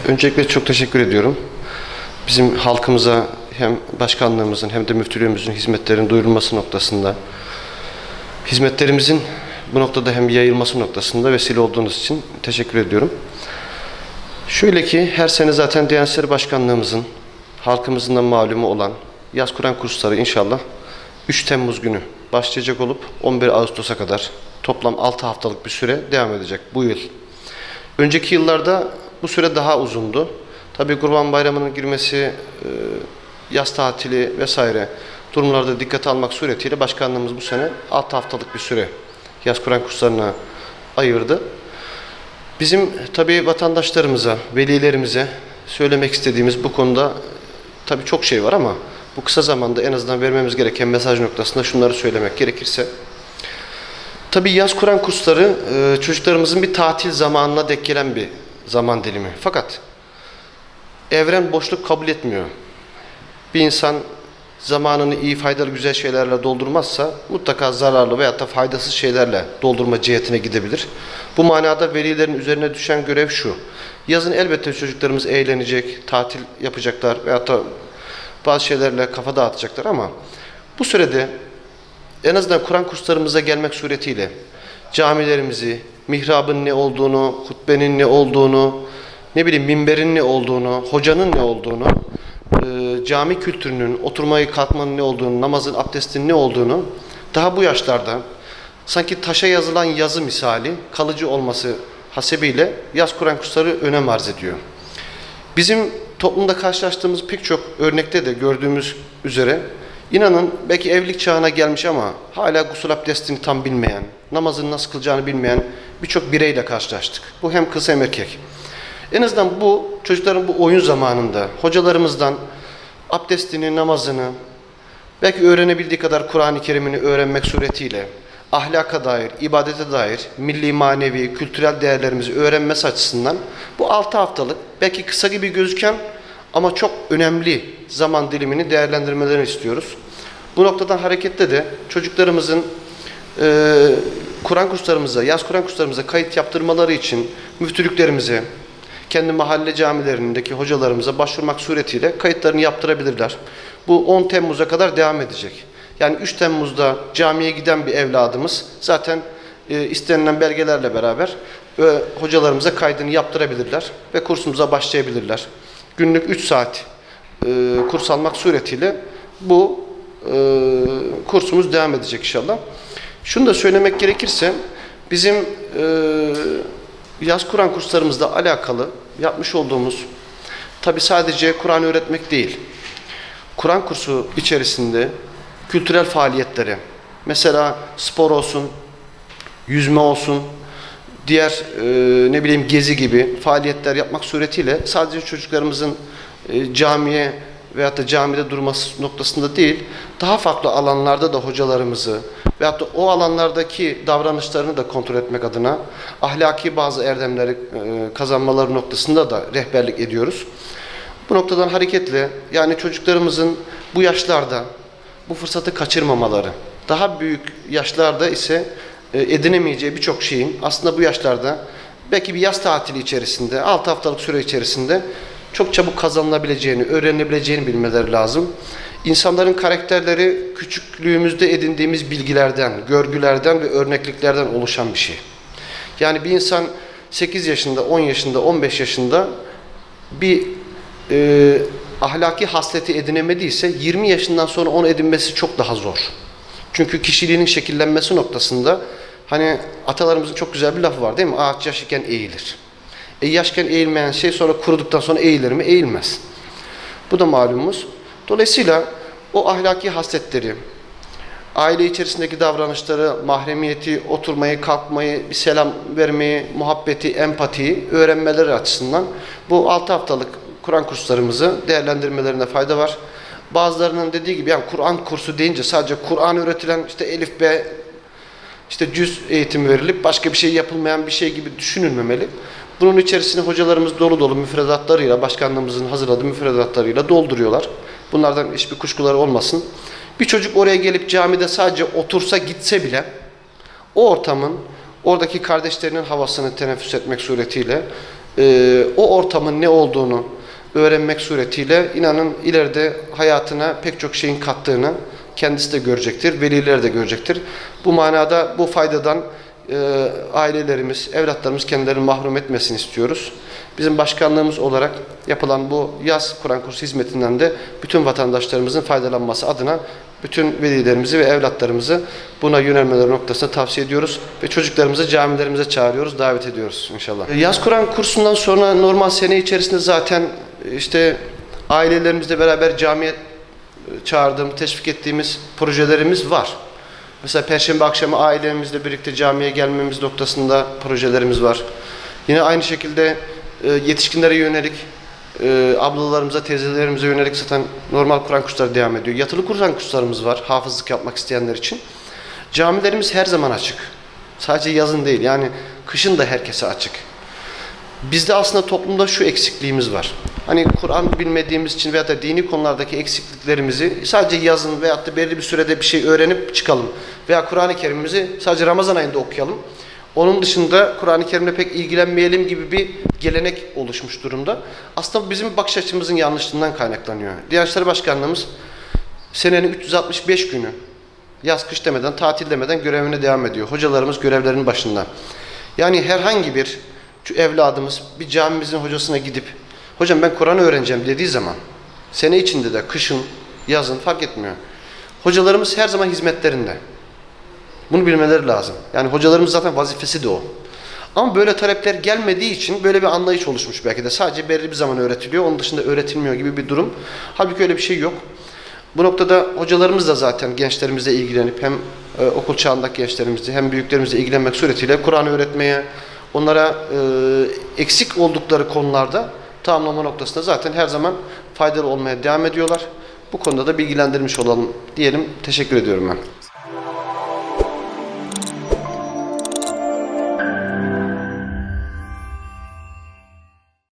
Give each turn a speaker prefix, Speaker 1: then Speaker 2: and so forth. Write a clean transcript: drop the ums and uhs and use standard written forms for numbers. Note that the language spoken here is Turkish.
Speaker 1: Öncelikle çok teşekkür ediyorum. Bizim halkımıza hem başkanlığımızın hem de müftülüğümüzün hizmetlerin duyurulması noktasında, hizmetlerimizin bu noktada hem yayılması noktasında vesile olduğunuz için teşekkür ediyorum. Şöyle ki her sene zaten Diyanet İşleri Başkanlığımızın halkımızın da malumu olan yaz Kur'an kursları inşallah 3 Temmuz günü başlayacak olup 11 Ağustos'a kadar toplam 6 haftalık bir süre devam edecek bu yıl. Önceki yıllarda bu süre daha uzundu. Tabii Kurban Bayramı'nın girmesi, yaz tatili vesaire durumlarda dikkate almak suretiyle başkanlığımız bu sene 6 haftalık bir süre yaz Kur'an kurslarına ayırdı. Bizim tabii vatandaşlarımıza, velilerimize söylemek istediğimiz bu konuda tabii çok şey var ama bu kısa zamanda en azından vermemiz gereken mesaj noktasında şunları söylemek gerekirse. Tabii yaz Kur'an kursları çocuklarımızın bir tatil zamanına denk gelen bir zaman dilimi. Fakat evren boşluk kabul etmiyor. Bir insan zamanını iyi, faydalı, güzel şeylerle doldurmazsa mutlaka zararlı veyahut da faydasız şeylerle doldurma cihetine gidebilir. Bu manada velilerin üzerine düşen görev şu. Yazın elbette çocuklarımız eğlenecek, tatil yapacaklar veyahut da bazı şeylerle kafa dağıtacaklar ama bu sürede en azından Kur'an kurslarımıza gelmek suretiyle camilerimizi, mihrabın ne olduğunu, hutbenin ne olduğunu, ne bileyim minberin ne olduğunu, hocanın ne olduğunu, cami kültürünün, oturmayı kalkmanın ne olduğunu, namazın, abdestin ne olduğunu daha bu yaşlarda sanki taşa yazılan yazı misali kalıcı olması hasebiyle yaz Kur'an kursları önem arz ediyor. Bizim toplumda karşılaştığımız pek çok örnekte de gördüğümüz üzere inanın belki evlilik çağına gelmiş ama hala gusül abdestini tam bilmeyen, namazını nasıl kılacağını bilmeyen birçok bireyle karşılaştık. Bu hem kız hem erkek. En azından bu çocukların bu oyun zamanında hocalarımızdan abdestini, namazını, belki öğrenebildiği kadar Kur'an-ı Kerim'ini öğrenmek suretiyle ahlaka dair, ibadete dair, milli, manevi, kültürel değerlerimizi öğrenmesi açısından bu 6 haftalık belki kısa gibi gözüken ama çok önemli zaman dilimini değerlendirmelerini istiyoruz. Bu noktadan hareketle de çocuklarımızın Kur'an kurslarımıza, yaz Kur'an kurslarımıza kayıt yaptırmaları için müftülüklerimize, kendi mahalle camilerindeki hocalarımıza başvurmak suretiyle kayıtlarını yaptırabilirler. Bu 10 Temmuz'a kadar devam edecek. Yani 3 Temmuz'da camiye giden bir evladımız zaten istenilen belgelerle beraber hocalarımıza kaydını yaptırabilirler ve kursumuza başlayabilirler. Günlük 3 saat kurs almak suretiyle bu kursumuz devam edecek inşallah. Şunu da söylemek gerekirse bizim yaz Kur'an kurslarımızla alakalı yapmış olduğumuz tabi sadece Kur'an öğretmek değil. Kur'an kursu içerisinde kültürel faaliyetlere, mesela spor olsun, yüzme olsun, diğer ne bileyim gezi gibi faaliyetler yapmak suretiyle sadece çocuklarımızın camiye veyahut da camide durması noktasında değil, daha farklı alanlarda da hocalarımızı veyahut da o alanlardaki davranışlarını da kontrol etmek adına ahlaki bazı erdemleri kazanmaları noktasında da rehberlik ediyoruz. Bu noktadan hareketle yani çocuklarımızın bu yaşlarda bu fırsatı kaçırmamaları, daha büyük yaşlarda ise edinemeyeceği birçok şeyin aslında bu yaşlarda belki bir yaz tatili içerisinde, 6 haftalık süre içerisinde çok çabuk kazanılabileceğini, öğrenilebileceğini bilmeleri lazım. İnsanların karakterleri küçüklüğümüzde edindiğimiz bilgilerden, görgülerden ve örnekliklerden oluşan bir şey. Yani bir insan 8 yaşında, 10 yaşında, 15 yaşında bir ahlaki hasleti edinemediyse 20 yaşından sonra onu edinmesi çok daha zor. Çünkü kişiliğinin şekillenmesi noktasında hani atalarımızın çok güzel bir lafı var değil mi? Ağaç yaş iken eğilir. Yaşken eğilmeyen şey sonra kuruduktan sonra eğilir mi? Eğilmez. Bu da malumumuz. Dolayısıyla o ahlaki hasletleri, aile içerisindeki davranışları, mahremiyeti, oturmayı, kalkmayı, bir selam vermeyi, muhabbeti, empatiyi öğrenmeleri açısından bu 6 haftalık Kur'an kurslarımızı değerlendirmelerine fayda var. Bazılarının dediği gibi yani Kur'an kursu deyince sadece Kur'an öğretilen işte elif be, işte cüz eğitimi verilip başka bir şey yapılmayan bir şey gibi düşünülmemeli. Bunun içerisine hocalarımız dolu dolu müfredatlarıyla, başkanlığımızın hazırladığı müfredatlarıyla dolduruyorlar. Bunlardan hiçbir kuşkuları olmasın. Bir çocuk oraya gelip camide sadece otursa gitse bile o ortamın, oradaki kardeşlerinin havasını teneffüs etmek suretiyle o ortamın ne olduğunu öğrenmek suretiyle inanın ileride hayatına pek çok şeyin kattığını kendisi de görecektir, veliler de görecektir. Bu manada bu faydadan ailelerimiz, evlatlarımız kendilerini mahrum etmesini istiyoruz. Bizim başkanlığımız olarak yapılan bu yaz Kur'an kursu hizmetinden de bütün vatandaşlarımızın faydalanması adına bütün velilerimizi ve evlatlarımızı buna yönelmeleri noktasında tavsiye ediyoruz ve çocuklarımızı camilerimize çağırıyoruz, davet ediyoruz inşallah. Yaz Kur'an kursundan sonra normal sene içerisinde zaten işte ailelerimizle beraber camiye çağırdığım, teşvik ettiğimiz projelerimiz var. Mesela Perşembe akşamı ailemizle birlikte camiye gelmemiz noktasında projelerimiz var. Yine aynı şekilde yetişkinlere yönelik, ablalarımıza, teyzelerimize yönelik zaten normal Kur'an kursları devam ediyor. Yatılı Kur'an kurslarımız var, hafızlık yapmak isteyenler için. Camilerimiz her zaman açık. Sadece yazın değil, yani kışın da herkese açık. Bizde aslında toplumda şu eksikliğimiz var. Hani Kur'an bilmediğimiz için veyahut da dini konulardaki eksikliklerimizi sadece yazın veyahut da belirli bir sürede bir şey öğrenip çıkalım. Veya Kur'an-ı Kerim'imizi sadece Ramazan ayında okuyalım. Onun dışında Kur'an-ı Kerim'le pek ilgilenmeyelim gibi bir gelenek oluşmuş durumda. Aslında bizim bakış açımızın yanlışlığından kaynaklanıyor. Diyanet İşleri Başkanlığımız senenin 365 günü yaz kış demeden, tatil demeden görevine devam ediyor. Hocalarımız görevlerinin başında. Yani herhangi bir evladımız bir camimizin hocasına gidip hocam ben Kur'an öğreneceğim dediği zaman sene içinde de kışın, yazın fark etmiyor. Hocalarımız her zaman hizmetlerinde. Bunu bilmeleri lazım. Yani hocalarımız zaten vazifesi de o. Ama böyle talepler gelmediği için böyle bir anlayış oluşmuş belki de. Sadece belirli bir zaman öğretiliyor, onun dışında öğretilmiyor gibi bir durum. Halbuki öyle bir şey yok. Bu noktada hocalarımız da zaten gençlerimizle ilgilenip hem okul çağındaki gençlerimizle hem büyüklerimizle ilgilenmek suretiyle Kur'an öğretmeye, onlara eksik oldukları konularda tamamlama noktasında zaten her zaman faydalı olmaya devam ediyorlar. Bu konuda da bilgilendirmiş olalım diyelim. Teşekkür ediyorum ben.